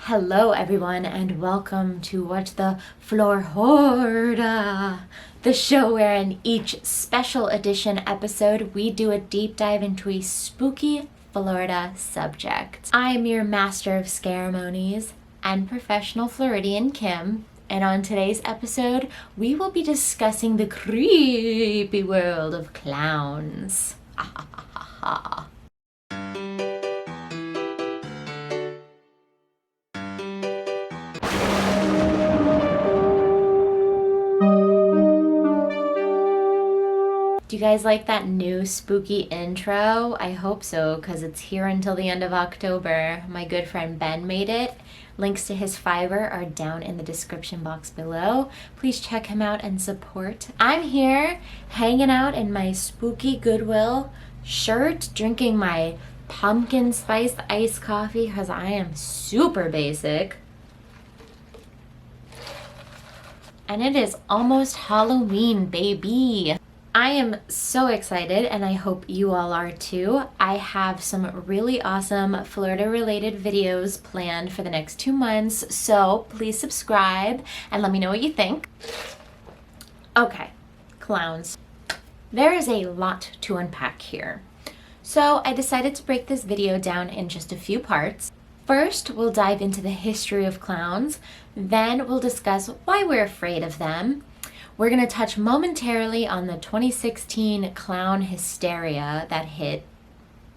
Hello everyone and welcome to Watch the Flor-HORROR-ida, the show where in each special edition episode we do a deep dive into a spooky Florida subject. I'm your master of ceremonies and Professional Floridian Kim, and on today's episode we will be discussing the creepy world of clowns. Do you guys like that new spooky intro? I hope so, because it's here until the end of October. My good friend Ben made it. Links to his Fiverr are down in the description box below. Please check him out and support. I'm here hanging out in my spooky Goodwill shirt, drinking my pumpkin spiced iced coffee because I am super basic. And it is almost Halloween, baby. I am so excited, and I hope you all are too. I have some really awesome Florida-related videos planned for the next 2 months, so please subscribe and let me know what you think. Okay, clowns. There is a lot to unpack here. So I decided to break this video down in just a few parts. First, we'll dive into the history of clowns. Then we'll discuss why we're afraid of them. We're going to touch momentarily on the 2016 clown hysteria that hit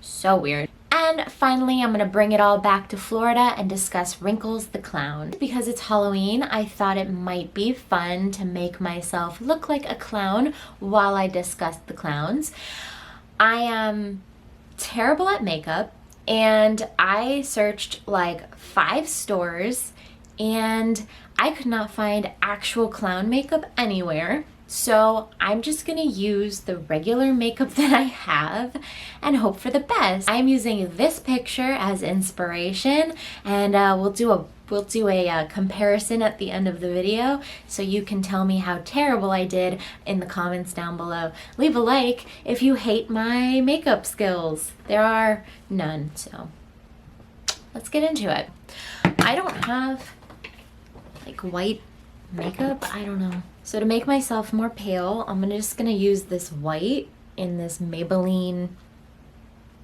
so weird. And finally, I'm going to bring it all back to Florida and discuss Wrinkles the clown. Because it's Halloween, I thought it might be fun to make myself look like a clown while I discuss the clowns. I am terrible at makeup, and I searched like 5 stores and I could not find actual clown makeup anywhere. So I'm just gonna use the regular makeup that I have and hope for the best. I'm using this picture as inspiration, and we'll do a comparison at the end of the video so you can tell me how terrible I did in the comments down below. Leave a like if you hate my makeup skills. There are none, so let's get into it. I don't have like white makeup, I don't know. So to make myself more pale, I'm just gonna use this white in this Maybelline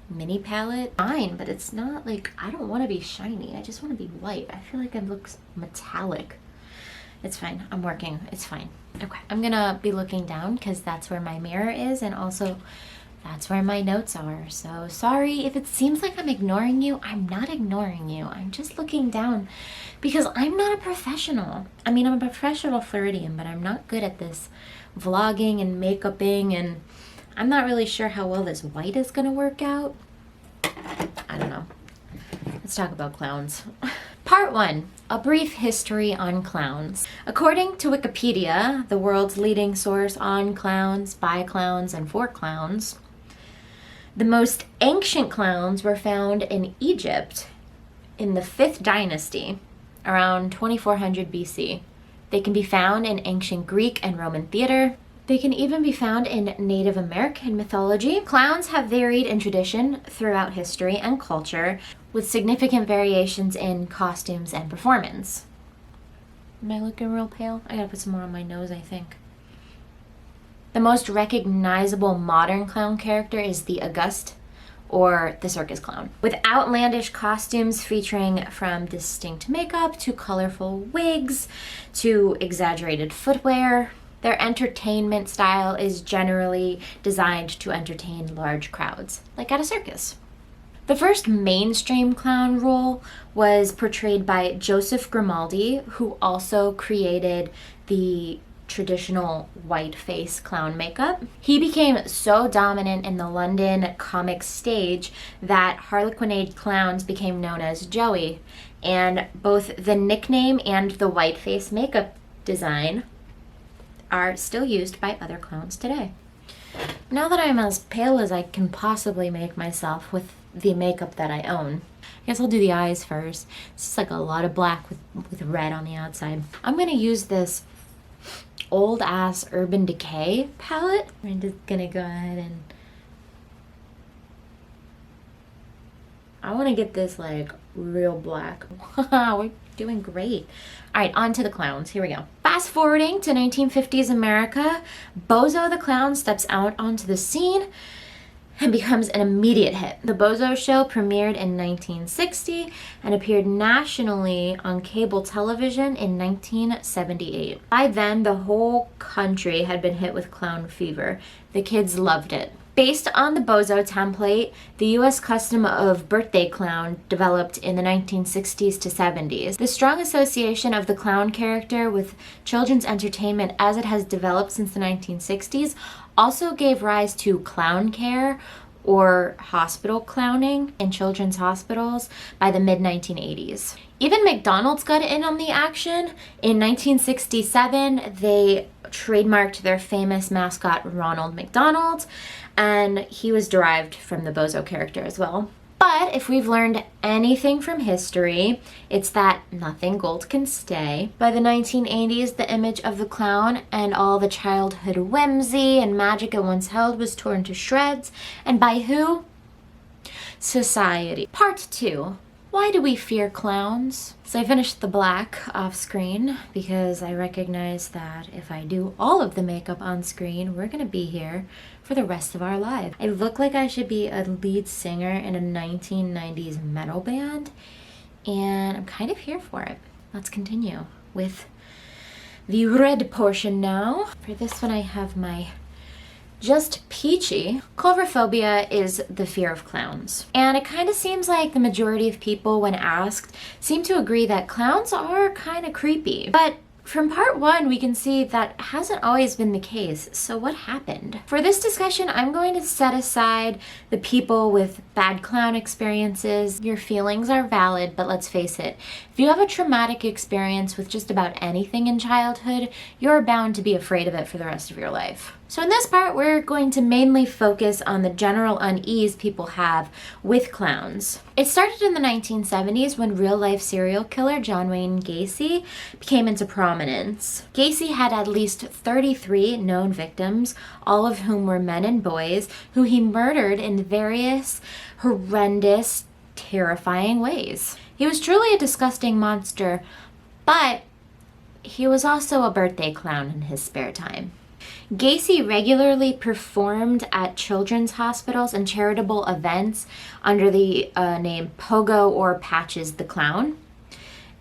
mini palette. Fine, but it's not like, I don't want to be shiny. I just want to be white. I feel like it looks metallic. It's fine. I'm working. It's fine. Okay. I'm gonna be looking down because that's where my mirror is, and also that's where my notes are. So sorry if it seems like I'm ignoring you. I'm not ignoring you. I'm just looking down because I'm not a professional. I mean, I'm a professional Floridian, but I'm not good at this vlogging and makeuping, and I'm not really sure how well this white is gonna work out. I don't know. Let's talk about clowns. Part 1, a brief history on clowns. According to Wikipedia, the world's leading source on clowns, by clowns, and for clowns, the most ancient clowns were found in Egypt in the 5th dynasty, around 2400 BC. They can be found in ancient Greek and Roman theater. They can even be found in Native American mythology. Clowns have varied in tradition throughout history and culture, with significant variations in costumes and performance. Am I looking real pale? I gotta put some more on my nose, I think. The most recognizable modern clown character is the August, or the circus clown, with outlandish costumes featuring from distinct makeup to colorful wigs to exaggerated footwear. Their entertainment style is generally designed to entertain large crowds, like at a circus. The first mainstream clown role was portrayed by Joseph Grimaldi, who also created the traditional white face clown makeup. He became so dominant in the London comic stage that harlequinade clowns became known as Joey, and both the nickname and the white face makeup design are still used by other clowns today. Now that I'm as pale as I can possibly make myself with the makeup that I own, I guess I'll do the eyes first. It's just like a lot of black with red on the outside. I'm gonna use this old ass Urban Decay palette. I'm just gonna go ahead and I want to get this like real black. We're doing great. All right, on to the clowns. Here we go. Fast forwarding to 1950s America, Bozo the Clown steps out onto the scene and becomes an immediate hit. The Bozo Show premiered in 1960 and appeared nationally on cable television in 1978. By then, the whole country had been hit with clown fever. The kids loved it. Based on the Bozo template, the US custom of birthday clown developed in the 1960s to 70s. The strong association of the clown character with children's entertainment as it has developed since the 1960s also gave rise to clown care or hospital clowning in children's hospitals by the mid-1980s. Even McDonald's got in on the action. In 1967, they trademarked their famous mascot Ronald McDonald, and he was derived from the Bozo character as well. But if we've learned anything from history, it's that nothing gold can stay. By the 1980s, the image of the clown and all the childhood whimsy and magic it once held was torn to shreds. And by who? Society. Part 2. Why do we fear clowns? So I finished the black off screen because I recognize that if I do all of the makeup on screen, we're gonna be here for the rest of our lives. I look like I should be a lead singer in a 1990s metal band, and I'm kind of here for it. Let's continue with the red portion now. For this one, I have my just peachy. Coulrophobia is the fear of clowns. And it kind of seems like the majority of people, when asked, seem to agree that clowns are kind of creepy. But from part 1, we can see that hasn't always been the case. So what happened? For this discussion, I'm going to set aside the people with bad clown experiences. Your feelings are valid, but let's face it, if you have a traumatic experience with just about anything in childhood, you're bound to be afraid of it for the rest of your life. So in this part, we're going to mainly focus on the general unease people have with clowns. It started in the 1970s when real-life serial killer John Wayne Gacy came into prominence. Gacy had at least 33 known victims, all of whom were men and boys, who he murdered in various horrendous, terrifying ways. He was truly a disgusting monster, but he was also a birthday clown in his spare time. Gacy regularly performed at children's hospitals and charitable events under the name Pogo or Patches the Clown.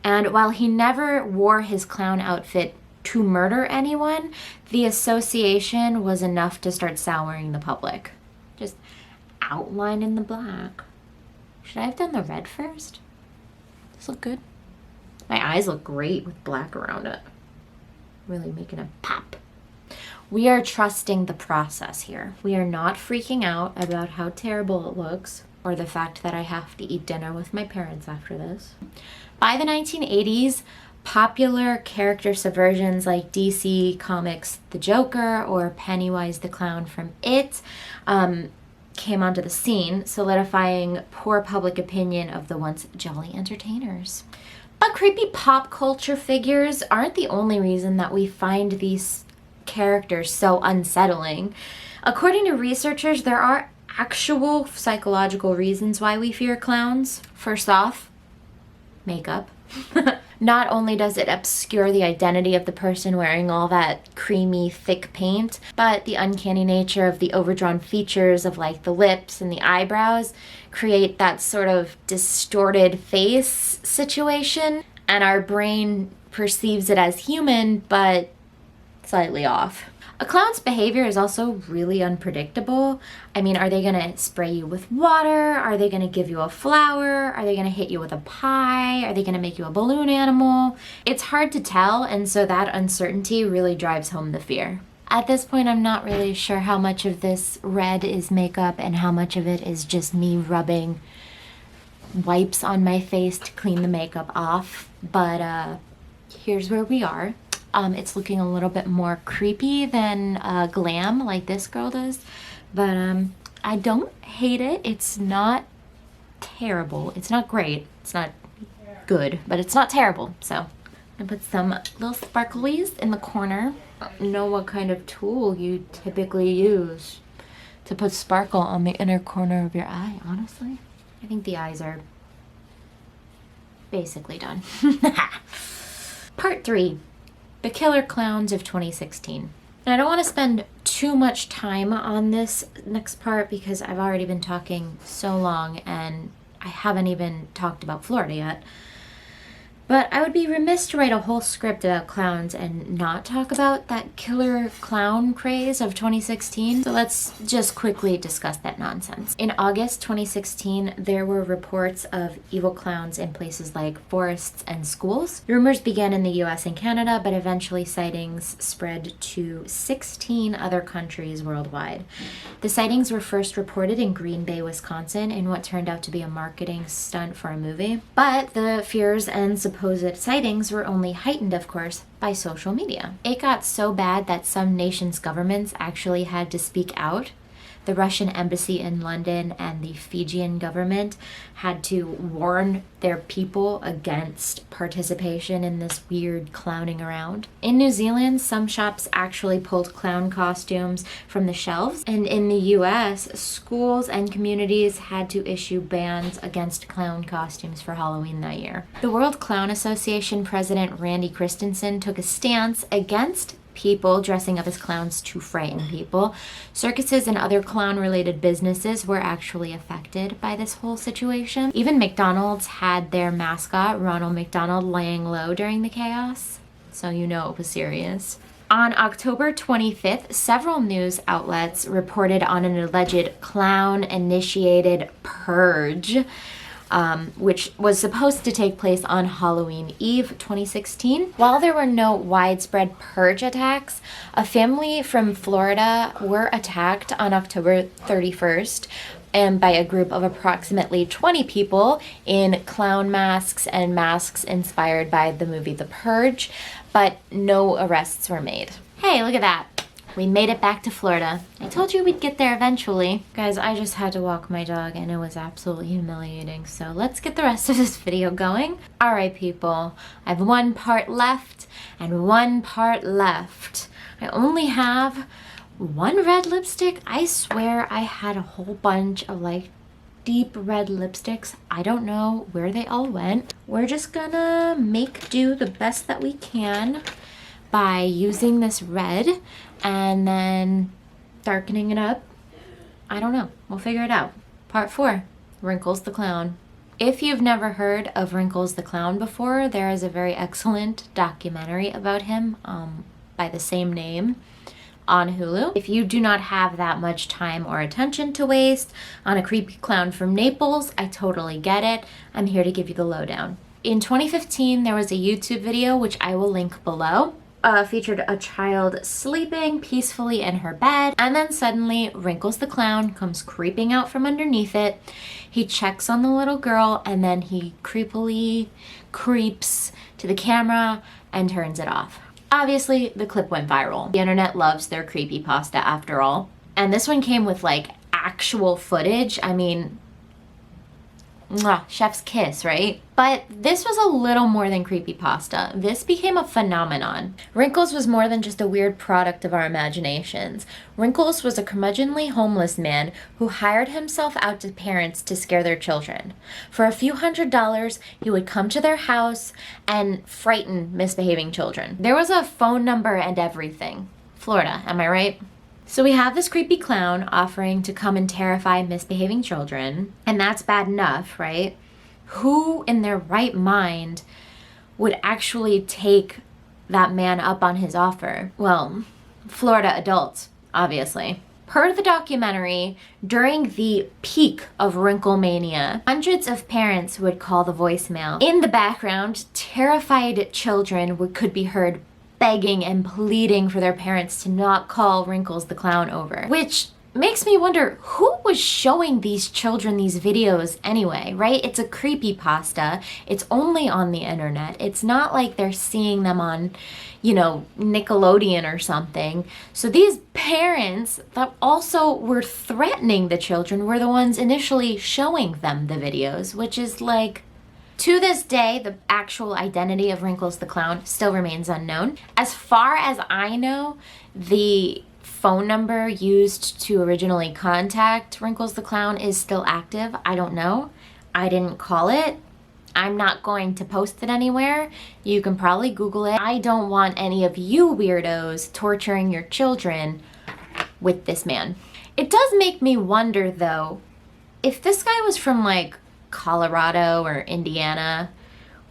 And while he never wore his clown outfit to murder anyone, the association was enough to start souring the public. Just outline in the black. Should I have done the red first? Does this look good? My eyes look great with black around it. Really making a pop. We are trusting the process here. We are not freaking out about how terrible it looks or the fact that I have to eat dinner with my parents after this. By the 1980s, popular character subversions like DC Comics' The Joker or Pennywise the Clown from It came onto the scene, solidifying poor public opinion of the once jolly entertainers. But creepy pop culture figures aren't the only reason that we find these characters so unsettling. According to researchers, there are actual psychological reasons why we fear clowns. First off, makeup. Not only does it obscure the identity of the person wearing all that creamy, thick paint, but the uncanny nature of the overdrawn features of like the lips and the eyebrows create that sort of distorted face situation, and our brain perceives it as human, but slightly off. A clown's behavior is also really unpredictable. I mean, are they gonna spray you with water? Are they gonna give you a flower? Are they gonna hit you with a pie? Are they gonna make you a balloon animal? It's hard to tell, and so that uncertainty really drives home the fear. At this point, I'm not really sure how much of this red is makeup and how much of it is just me rubbing wipes on my face to clean the makeup off, but here's where we are. It's looking a little bit more creepy than glam like this girl does, but I don't hate it. It's not terrible. It's not great. It's not good, but it's not terrible. So I'm gonna put some little sparklies in the corner. I don't know what kind of tool you typically use to put sparkle on the inner corner of your eye, honestly. I think the eyes are basically done. Part 3, the killer clowns of 2016. And I don't want to spend too much time on this next part because I've already been talking so long and I haven't even talked about Florida yet. But I would be remiss to write a whole script about clowns and not talk about that killer clown craze of 2016. So let's just quickly discuss that nonsense. In August 2016, there were reports of evil clowns in places like forests and schools. Rumors began in the US and Canada, but eventually sightings spread to 16 other countries worldwide. The sightings were first reported in Green Bay, Wisconsin, in what turned out to be a marketing stunt for a movie. But the fears and supposed sightings were only heightened, of course, by social media. It got so bad that some nations' governments actually had to speak out. The Russian embassy in London and the Fijian government had to warn their people against participation in this weird clowning around. In New Zealand, some shops actually pulled clown costumes from the shelves, and in the US, schools and communities had to issue bans against clown costumes for Halloween that year. The World Clown Association president Randy Christensen took a stance against people dressing up as clowns to frighten people. Circuses and other clown-related businesses were actually affected by this whole situation. Even McDonald's had their mascot, Ronald McDonald, laying low during the chaos, so you know it was serious. On October 25th, several news outlets reported on an alleged clown-initiated purge, which was supposed to take place on Halloween Eve 2016. While there were no widespread purge attacks, a family from Florida were attacked on October 31st and by a group of approximately 20 people in clown masks and masks inspired by the movie The Purge, but no arrests were made. Hey, look at that. We made it back to Florida. I told you we'd get there eventually. Guys, I just had to walk my dog and it was absolutely humiliating. So let's get the rest of this video going. All right, people, I have one part left and one part left. I only have one red lipstick. I swear I had a whole bunch of like deep red lipsticks. I don't know where they all went. We're just gonna make do the best that we can by using this red and then darkening it up. I don't know. We'll figure it out. Part 4, Wrinkles the Clown. If you've never heard of Wrinkles the Clown before, there is a very excellent documentary about him by the same name on Hulu. If you do not have that much time or attention to waste on a creepy clown from Naples, I totally get it. I'm here to give you the lowdown. In 2015, there was a YouTube video, which I will link below, featured a child sleeping peacefully in her bed, and then suddenly Wrinkles the Clown comes creeping out from underneath it. He checks on the little girl and then he creepily creeps to the camera and turns it off. Obviously, the clip went viral. The internet loves their creepypasta after all. And this one came with like actual footage. I mean, mwah, chef's kiss, right? But this was a little more than creepypasta. This became a phenomenon. Wrinkles was more than just a weird product of our imaginations. Wrinkles was a curmudgeonly homeless man who hired himself out to parents to scare their children. For a few $100s, he would come to their house and frighten misbehaving children. There was a phone number and everything. Florida, am I right? So we have this creepy clown offering to come and terrify misbehaving children, and that's bad enough, right? Who in their right mind would actually take that man up on his offer? Well, Florida adults, obviously. Per the documentary, during the peak of Wrinkle Mania, hundreds of parents would call the voicemail. In the background, terrified children could be heard begging and pleading for their parents to not call Wrinkles the Clown over. Which makes me wonder, who was showing these children these videos anyway, right? It's a creepypasta. It's only on the internet. It's not like they're seeing them on, you know, Nickelodeon or something. So these parents that also were threatening the children were the ones initially showing them the videos, which is like, to this day, the actual identity of Wrinkles the Clown still remains unknown. As far as I know, the phone number used to originally contact Wrinkles the Clown is still active. I don't know. I didn't call it. I'm not going to post it anywhere. You can probably Google it. I don't want any of you weirdos torturing your children with this man. It does make me wonder though, if this guy was from like Colorado or Indiana,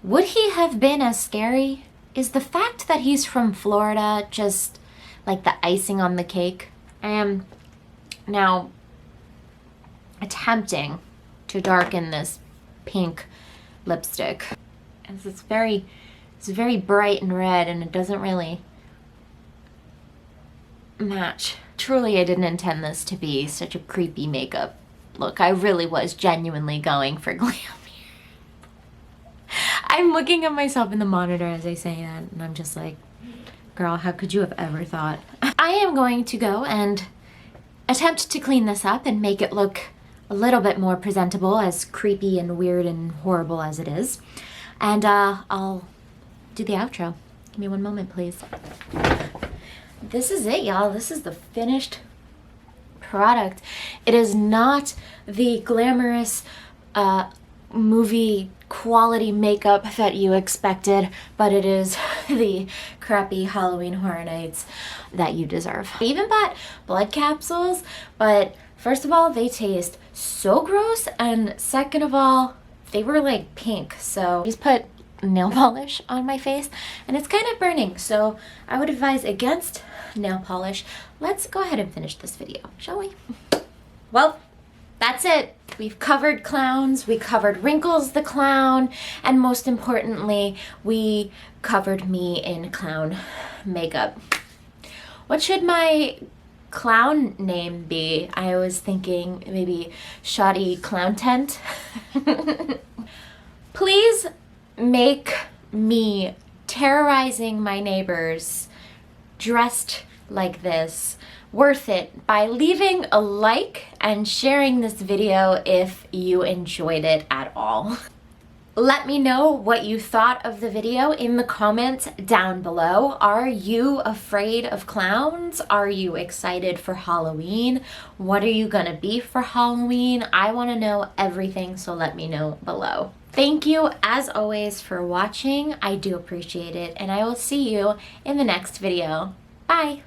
would he have been as scary? Is the fact that he's from Florida just like the icing on the cake? I am now attempting to darken this pink lipstick, as it's very bright and red and it doesn't really match. Truly, I didn't intend this to be such a creepy makeup look. I really was genuinely going for glam here. I'm looking at myself in the monitor as I say that, and I'm just like, girl, how could you have ever thought? I am going to go and attempt to clean this up and make it look a little bit more presentable, as creepy and weird and horrible as it is. And I'll do the outro. Give me one moment, please. This is it, y'all. This is the finished product. It is not the glamorous movie quality makeup that you expected, but it is the crappy Halloween Horror Nights that you deserve. I even bought blood capsules, but first of all, they taste so gross, and second of all, they were like pink. So I just put nail polish on my face and it's kind of burning, so I would advise against nail polish. Let's go ahead and finish this video, shall we? Well, that's it. We've covered clowns, we covered Wrinkles the clown, and most importantly, we covered me in clown makeup. What should my clown name be? I was thinking maybe shoddycontent. Please make me terrorizing my neighbors dressed like this worth it by leaving a like and sharing this video if you enjoyed it at all. Let me know what you thought of the video in the comments down below. Are you afraid of clowns? Are you excited for Halloween? What are you gonna be for Halloween? I wanna know everything, so let me know below. Thank you, as always, for watching. I do appreciate it, and I will see you in the next video. Bye!